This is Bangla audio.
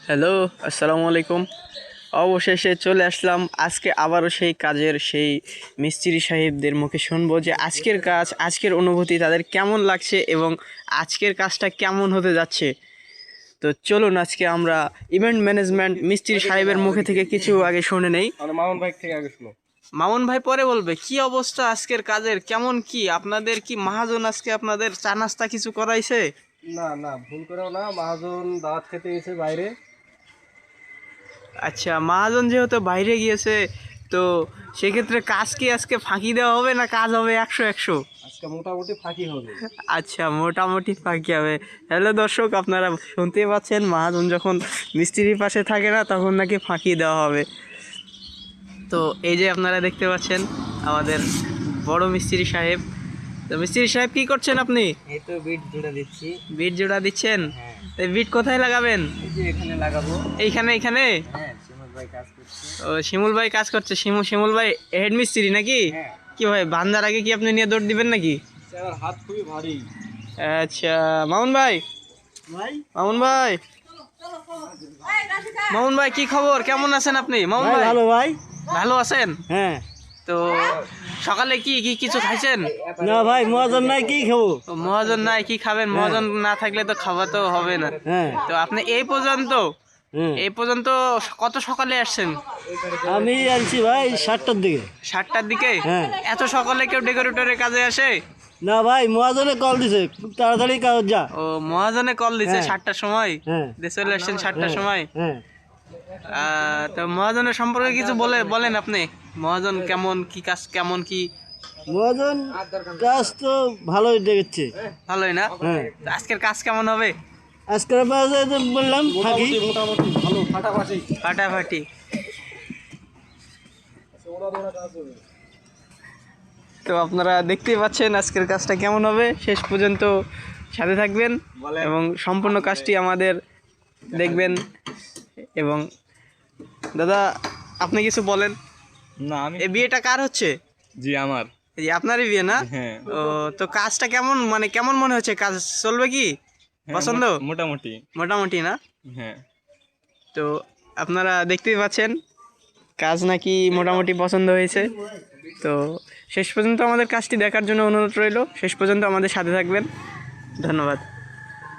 হ্যালো, আসসালামু আলাইকুম। অবশেষে চলে আসলাম। আজকে আবারও সেই কাজের সেই মিস্ত্রি সাহেবদের মুখে শুনবো যে আজকের কাজ, আজকের অনুভূতি তাদের কেমন লাগছে এবং আজকের কাজটা কেমন হতে যাচ্ছে। তো চলুন আজকে আমরা ইভেন্ট ম্যানেজমেন্ট মিস্ত্রি সাহেবের মুখে থেকে কিছু আগে শুনে নেই। মামুন ভাই থেকে আগে শুনো। মামুন ভাই পরে বলবে কি অবস্থা আজকের কাজের, কেমন কি আপনাদের কি মহাজন আজকে আপনাদের চা নাস্তা কিছু করাইছে? না না, ভুল করেও না, মহাজন দাওয়াত খেতে গেছে বাইরে। আচ্ছা, মহাজন যেহেতু বাইরে গিয়েছে তো সেক্ষেত্রে কাজ কি আজকে ফাঁকি দেওয়া হবে না কাজ হবে 100-100? আজকে মোটামুটি ফাঁকি হবে। আচ্ছা, মোটামুটি ফাঁকি হবে। হ্যালো দর্শক, আপনারা শুনতেই পাচ্ছেন মহাজন যখন মিস্ত্রির পাশে থাকে না তখন নাকি ফাঁকি দেওয়া হবে। তো এই যে আপনারা দেখতে পাচ্ছেন আমাদের বড় মিস্ত্রি সাহেব। তো মিস্ত্রি সাহেব কি করছেন আপনি? এই তো বিট জুড়ে দিচ্ছি। বিট জোড়া দিচ্ছেন? হ্যাঁ। এই বিট কোথায় লাগাবেন? এই যে এখানে লাগাবো। এইখানে এইখানে? হ্যাঁ, শিমুল ভাই কাজ করছে। ও, শিমুল ভাই কাজ করছে। শিমুল ভাই হেড মিস্ত্রি নাকি? হ্যাঁ। কি ভাই, বান্দার আগে কি আপনি নিয়ে দৌড় দিবেন নাকি? আমার হাত খুবই ভারী। আচ্ছা, মামুন ভাই ভাই, মামুন ভাই মামুন ভাই কি খবর, কেমন আছেন আপনি? মামুন ভাই ভালো ভাই। ভালো আছেন? হ্যাঁ। তো সকালে কি কি কিছু খাইছেন? না ভাই, মহাজন নাই, কি খাবো? ও, মহাজন নাই, কি খাবেন? মহাজন না থাকলে তো খাওয়া তো হবে না। হ্যাঁ। তো আপনি এই পর্যন্ত কত সকালে আসছেন? আমি আনছি ভাই 7টার দিকে। 7টার দিকে? হ্যাঁ। এত সকালে কেউ ডেকোরেটরের কাজে আসে? না ভাই, মহাজনে কল দিছে, খুব তাড়াতাড়ি কাজ যা। ও, মহাজনে কল দিছে হ্যাঁ। 7টার সময়? হ্যাঁ। চলে আসছেন 7টার সময়? হ্যাঁ। তো মহাজনের সম্পর্কে কিছু বলেন আপনি। মহাজন কেমন, কি কাজ কেমন কি? মহাজন কাজ তো ভালোই দেখছে। ভালোই না? হ্যাঁ। তো আজকের কাজ কেমন হবে? আজকের বাজে তো বললাম ফাঁকি। মোটামুটি ভালো ফাটাফাটি। ফাটাফাটি। তো আপনারা দেখতেই পাচ্ছেন আজকের কাজটা কেমন হবে। শেষ পর্যন্ত সাথে থাকবেন এবং সম্পূর্ণ কাজটি আমাদের দেখবেন। এবং দাদা, আপনি কিছু বলেন। না, আমি এই বিয়েটা কার হচ্ছে? জি আমার। এই আপনারই বিয়ে না? হ্যাঁ। ও, তো কাজটা কেমন, মানে কেমন মনে হচ্ছে? কাজ চলবে কি? হ্যাঁ, পছন্দ? মোটামুটি। মোটামুটি না? হ্যাঁ। তো আপনারা দেখতেই পাচ্ছেন কাজ নাকি মোটামুটি পছন্দ হয়েছে। তো শেষ পর্যন্ত আমাদের কাজটি দেখার জন্য অনুরোধ রইল। শেষ পর্যন্ত আমাদের সাথে থাকবেন। ধন্যবাদ।